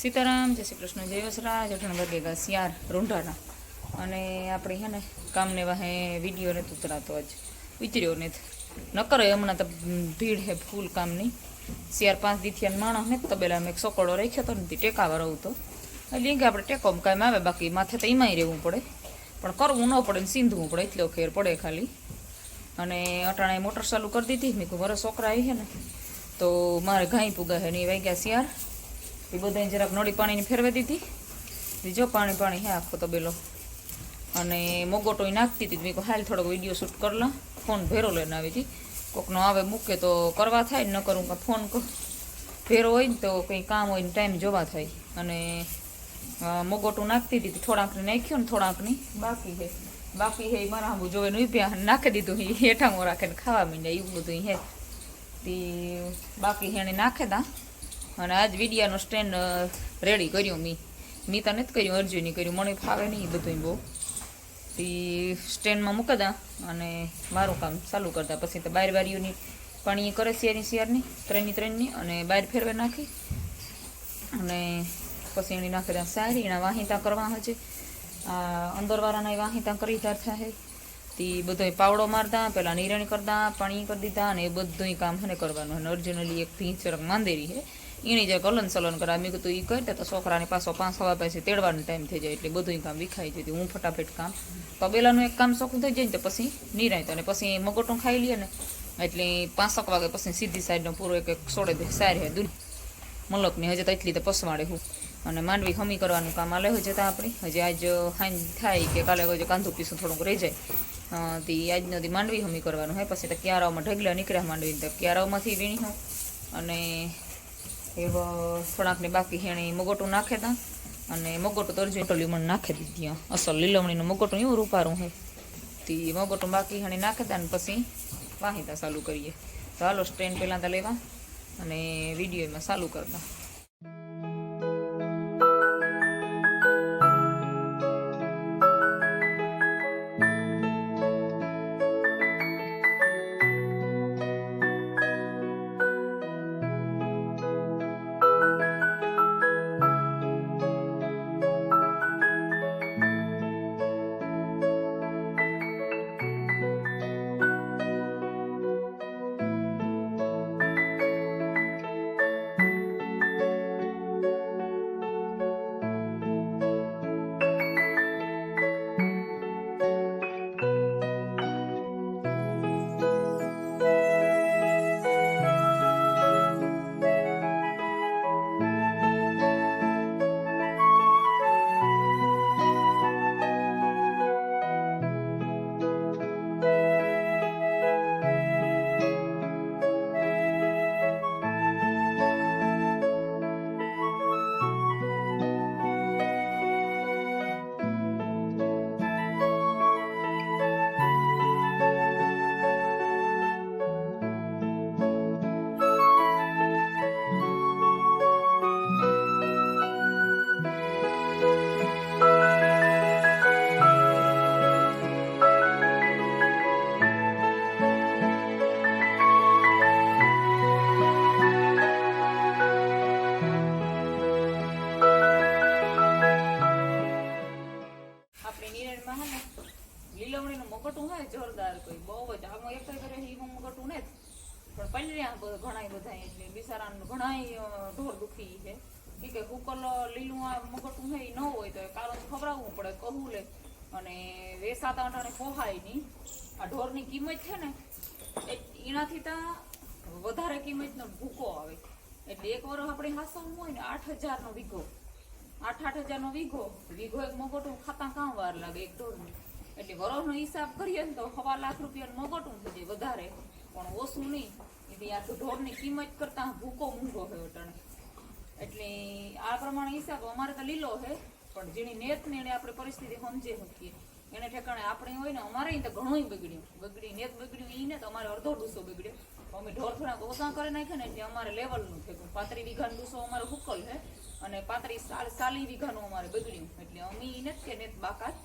સીતારામ, જય શ્રી કૃષ્ણ, જય વસરાજ. અઠણ વાગેગા શિયાર રૂંઢાના. અને આપણે હે ને કામને વાહે વિડીયો નથી ઉતરાતો, આજ વિચર્યો નથી ન કરે. હમણાં તો ભીડ હે ફૂલ કામની. શિયાર 5 દીથિયા માણસ ને તબેલા મેં એક સોકડો રાખ્યો હતો ને ટેકાવા રહું તો એટલે કે આપણે ટેકો કાંઈ આવે, બાકી માથે તો એમાંય રહેવું પડે, પણ કરવું ન પડે ને સીંધવું પડે, એટલો ખેર પડે ખાલી. અને અટાણે મોટર ચાલુ કરી દીધી. મેં કહું વરસ છોકરા આવી છે ને તો મારે ઘાઈ પૂગા છે ને એ વાગ્યા શિયાર. એ બધાને જરાક નળી પાણીની ફેરવી દીધી. બીજો પાણી હે આખો તબેલો. અને મોગોટો નાખતી હતી. મેં કહું હાલ થોડોક વિડીયો શૂટ કરલા. ફોન ભેરો લઈને આવી હતી. કોકનો આવે મૂકે તો કરવા થાય, ન કરું કાં ફોન ભેરો હોય ને તો કંઈ કામ હોય ને ટાઈમ જોવા થાય. અને મોગોટું નાખતી હતી. થોડાકની નાખ્યું ને થોડાકની બાકી હે મારા આંબુ જોવે ને ઉભ્યા નાખી દીધું. એ હેઠામાં રાખે ને ખાવા માંડ્યા એવું બધું હે. તે બાકી હેણે નાખે તા. અને આજ વિડિયાનો સ્ટેન્ડ રેડી કર્યું. મી તો નથી કર્યું, અર્જુની કર્યું, મને ફાવે નહીં બધું બહુ. તે સ્ટેન્ડમાં મૂકી દા અને મારું કામ ચાલુ કરતા. પછી તો બારીઓની પાણી કરે શિયારની ત્રણની અને બહાર ફેરવે નાખી. અને પછી એની નાખી દા સારી એના વાહિતા કરવા હશે. આ અંદરવાળાના વાહિતા કરી તારતા હે. તે બધો પાવડો મારતા, પહેલાં નિરણ કરતા, પાણી કરી દીધા અને એ બધું કામ હને કરવાનું. અને અર્જુનલી એક ભીંચરક માંદેરી છે એની જે કલન સલન કરા. મેં કીધું એ કરતા તો છોકરાને પાછો 5 વાગ્યા પછી તેડવાનો ટાઈમ થઈ જાય એટલે બધું કામ વિખાઈ જતી. હું ફટાફટ કામ તબેલાનું એક કામ ચોખ્ખું થઈ જાય ને તો પછી નિરાય. અને પછી મગોટું ખાઈ લઈએ ને એટલે 5 વાગે પછી સીધી સાઈડનો પૂરો એક સોડે દે સાર હે દૂધ મલકની હજી તો એટલી તો પસવાડે હું. અને માંડવી હમી કરવાનું કામ આલે હોય જતા આપણી. હજી આજ હાંજ થાય કે કાલે હજી કાંધું પીસું થોડુંક રહી જાય. તે આજનો દી માંડવી હમી કરવાનું હોય. પછી તો ક્યારાઓમાં ઢગલા નીકળ્યા માંડવી તો ક્યારાઓમાંથી વીણી હું. અને એ થોડાકને બાકી હેણે મગોટું નાખે તા. અને મગોટું તો અર્જુન લીમણ નાખી દીધી. અસલ લીલવણીનું મગોટું એવું રૂપારું હે. તે મગોટું બાકી હેણે નાખે તા ને પછી વાહિતા ચાલુ કરીએ. તો હાલો સ્ટેન્ડ પહેલાં તો લેવા અને વિડીયો એમાં ચાલુ કરતા. લીલવણીનું મગટું હોય જોરદાર, કોઈ બહુ જ આમાં એક કરે એવું મગટું ને પણ પલ્યા ઘણા બધા એટલે બિચારાનું ઘણા ઢોર દુખી છે. કે કુકર લીલું આ મગટું હોય ન હોય તો કારો ખવડાવવું પડે કહું લે. અને વેસાતા અટાણે પોહાય નહીં. આ ઢોરની કિંમત છે ને એનાથી તો વધારે કિંમતનો ભૂકો આવે. એટલે એક વર્ષ આપણે હાસવું હોય ને 8,000નો વીઘો, 8,000નો વીઘો એક મગોટું ખાતા કામ વાર લાગે એક ઢોરનું. એટલે વરોનો હિસાબ કરીએ ને તો 1.25 લાખ રૂપિયાનું મગોટું થઈ જાય, વધારે પણ ઓછું નહીં. એટલે આ ઢોરની કિંમત કરતાં ભૂકો મૂંઘો છે અટાણે. એટલે આ પ્રમાણે હિસાબ અમારે તો લીલો છે, પણ જેની નેત ને એને આપણે પરિસ્થિતિ સમજે શકીએ એને ઠેકાણે આપણે હોય ને. અમારે તો ઘણું બગડ્યું નેત બગડ્યું એ ને તો અમારે અડધો ડૂસો બગડ્યો. અમે ઢોર થોડાક ઓછા કરી નાખે ને એટલે અમારે લેવલનું થયું. 35 વીઘાનો ડૂસો અમારે હુકલ છે અને 40 વીઘાનું અમારે બગડ્યું. એટલે અમે એ નથી કે નેત બાકાત,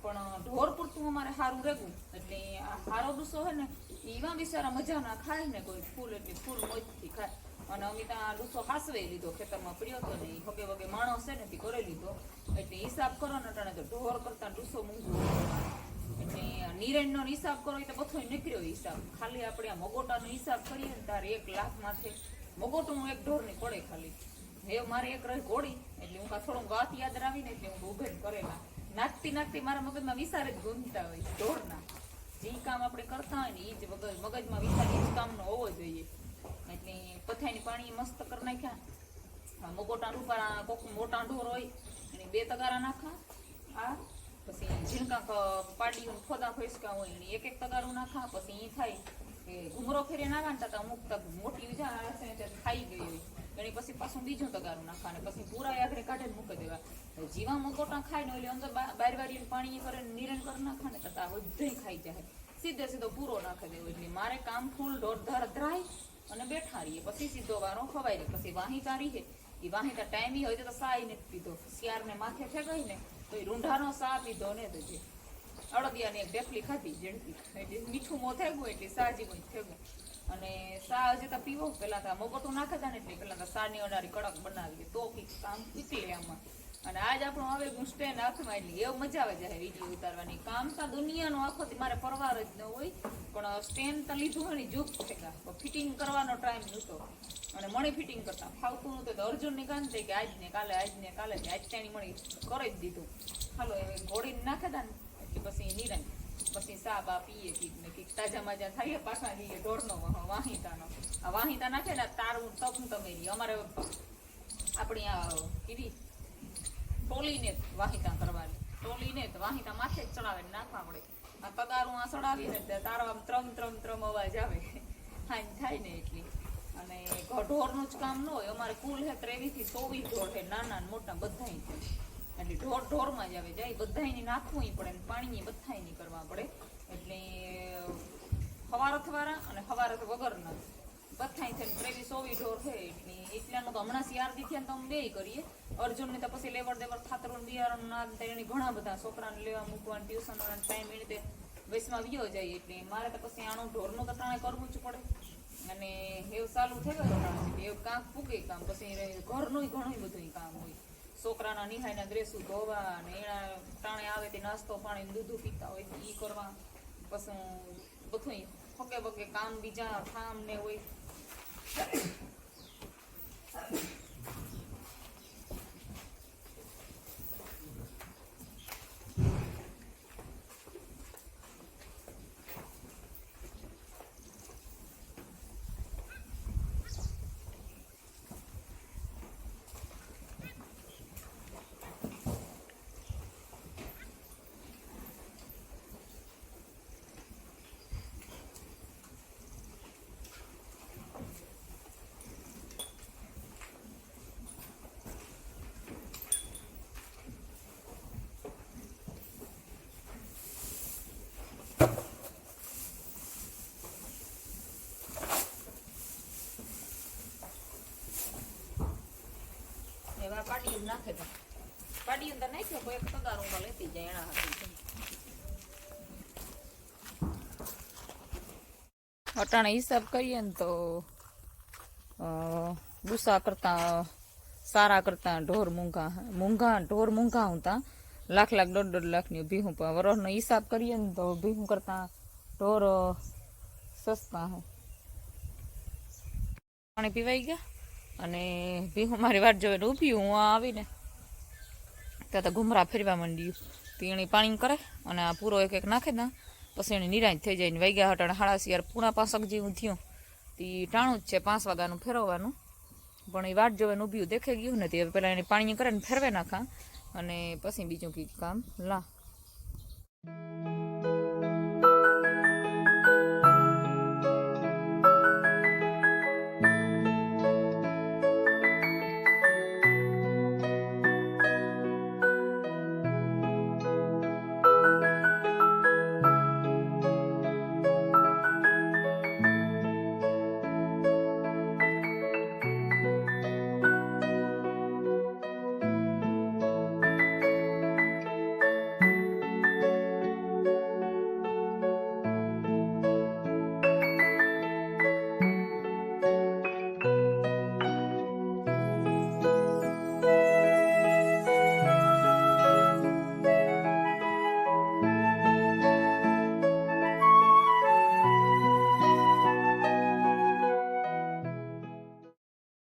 પણ ઢોર પૂરતું અમારે સારું રહેવું. એટલે આ સારો ડૂસો છે ને એવા બિચારા મજાના ખાય ને કોઈ ફૂલ એટલે ફૂલ મોજથી ખાય. અને અમે ત્યાં ડૂસો હાસવે લીધો, ખેતરમાં પડ્યો હતો ને એ હગે વગે માણસ છે ને તે કરે લીધો. એટલે હિસાબ કરો ને અટાણે તો ઢોર કરતા ડૂસો મૂંઘું. એટલે નિરેણનો હિસાબ કરો એ તો બધો નીકળ્યો હિસાબ. ખાલી આપણે આ મગોટાનો હિસાબ કરીએ ને તારે 1 લાખ માથે મગોટું એક ઢોરની પડે ખાલી. હવે મારે એક રહી ઘોડી, એટલે હું થોડું વાત યાદ રાવીને એટલે હું ઉભે કરેલા. નાખતી મારા મગજમાં વિચાર જ ગુમતા હોય ઢોરના. જે કામ આપણે કરતા હોય ને એ જ મગજમાં વિચાર એ જ કામનો હોવો જોઈએ. એટલે પથાઈની પાણી મસ્ત કરી નાખ્યા. મગોટા રૂપા કોક મોટા ઢોર હોય એને 2 તગારા નાખા. આ પછી ઝીણકા પાડીઓ ખોદા ફેસકા હોય એને 1 તગારું નાખા. પછી એ થાય કે ઘૂમરો ફેરે નાખા ને અમુક તક મોટી ખાઈ ગઈ હોય એની પછી પાછું બીજું તગારું નાખા. અને પછી પૂરા આગળ કાઢીને મૂકી દેવા. જીવા મગોટા ખાય ને એટલે અંદર બાર વારીને પાણી કરે નિરણ કરી નાખા ને તથા બધું ખાઈ જાય. સીધો પૂરો નાખી દેવો. એટલે મારે કામ ફૂલ ઢોર ધરાય અને બેઠા રહીએ. પછી સીધો વારો ખવાઈ રહે. પછી વાહિતા રહીએ એ વાહિતા ટાઈમ હોય તો સા નથી પીધો. શિયાળને માથે ફેંકાય ને તો એ રૂંઢાનો સા પીધો ને તો જે અડદિયાને એક ઢેફલી ખાધી ઝડપી એટલે મીઠું મો થઈ ગયું એટલે સાજી કોઈ થયું. અને સા હજી તો પીવો પેલા તો મગોટું નાખતા ને એટલે પેલા તો સાની અડારી કડક બનાવીએ તો કામ નીકળે આમાં. અને આજ આપણું આવે સ્ટેન્ડ હાથમાં એટલે એવું મજા આવે જાય વિડીયો ઉતારવાની. કામ તો દુનિયાનો આખો મારે પરવાર જ ન હોય પણ સ્ટેન્ડ તો લીધું હોય ને જુગ થયેલા ફિટિંગ કરવાનો ટાઈમ નહોતો. અને મણી ફિટિંગ કરતા ફાવતું નહોતું તો અર્જુનની કામ થઈ કે આજને કાલે આજ ચાણી મણી કરી જ દીધું. હાલો હવે ઘોડીને નાખેતા ને એટલે પછી નિરંજ પછી સા બા પીએ કીક તાજા માજા થાય પાછા જઈએ ઢોરનો વાહિતાનો. આ વાહિતા નાખે ને તારું તપ તમે અમારે આપણી આ કીધી ટોલીને વાહિતા કરવાની. ટોલીને વાહિતા માથે જ ચડાવે નાખવા પડે. આ તગારું આ ચડાવીએ ને તારો આમ ત્રમ અવાજ આવે હાઈ થાય ને એટલી. અને ઢોરનું જ કામ ન હોય. અમારે કુલ હે 23 થી 24 ઢોર છે, નાના મોટા બધા. એટલે ઢોરમાં જ આવે જાય. બધાની નાખવું પડે ને પાણી બધાની કરવા પડે. એટલે હવારથવાળા અને હવારથ વગરના બધાય થઈને 23-24 ઢોર છે. એટલે એટલાનું તો હમણાં શિયાળથી થયા તો અમે 2 કરીએ. અર્જુનને તો પછી લેવડ દેવડ ખાતરું બિયારણ ના એને ઘણા બધા છોકરાને લેવા મૂકવાનું ટ્યુશન વાળાનો ટાઈમ એ રીતે વયસમાં વ્યો જાય. એટલે મારે તો પછી આનું ઢોરનું તો ટાણે કરવું જ પડે. અને એવું ચાલુ થઈ ગયું એવું કાંક પૂગે કામ. પછી ઘરનું ઘણું બધું કામ હોય. છોકરાના નિહાયના ડ્રેસું ધોવા અને એના ટાણે આવે તે નાસ્તો પાણી દૂધું પીતા હોય એ કરવા. પછી બધું હગે વગે કામ બીજા કામ ને હોય. એવા પાડી નાખે તો પાડી અંદર નાખ્યો કોઈ એક તગારું તો લેતી જાય એના હાથે. અટાણે હિસાબ કરીએ ને તો ગુસ્સા કરતા સારા કરતા ઢોર મૂંઘા હતા. લાખ 1.5 લાખની ભીહું. પણ વરોનો હિસાબ કરીએ ને તો ભીહું કરતા ઢોર સસ્તા હે. પાણી પીવાઈ ગયા અને ભીહું મારી વાટ જોવે ઊભી. હું આવીને ત્યાં તો ઘુમરા ફેરવા માંડ્યું. પીણી પાણી કરે અને આ પૂરો એક નાખે ને પછી એની નિરાશ થઈ જાય. ને વાગ્યા હટાણે 4:30 જેવું થયું. તે ટાણું જ છે 5 વાગ્યાનું ફેરવવાનું. પણ એ વાટ જોવે ઊભી દેખાઈ ગયું ને તે પેલા એને પાણી કરે ને ફેરવે નાખા અને પછી બીજું કંઈક કામ લા.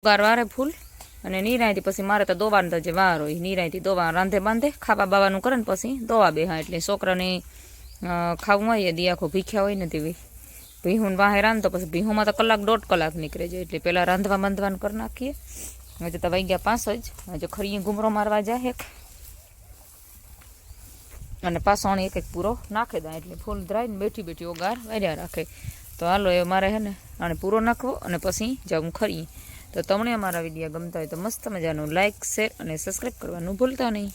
ગાર વારે ફૂલ અને નિરાયથી પછી મારે તો દોવાનો તો જે વાર હોય નિરાયથી દોવા રાંધે બાંધે ખાવા બાવાનું કરે ને પછી દોવા બેહા એટલે છોકરાને ખાવું હોય દી આખો ભીખ્યા હોય ને તેવી ભીહું વાહે રાંધતો પછી ભીહુંમાં તો કલાક 1.5 કલાક નીકળે જાય એટલે પહેલાં રાંધવા બાંધવાનું કરી નાખીએ. હજુ તો વાગ્યા 5 જ હજુ ખરી ઘૂમરો મારવા જાય અને પાસોણી એક પૂરો નાખી દે એટલે ફૂલ ધરાઈને બેઠી બેઠી ઓગાર વાર્યા રાખે. તો હાલો એ મારે હે ને આને પૂરો નાખવો અને પછી જાઉં ખરી. તો તમને અમારા વિડીયો ગમતા હોય તો મસ્ત મજાનું લાઇક શેર અને સબસ્ક્રાઈબ કરવાનું ભૂલતા નહીં.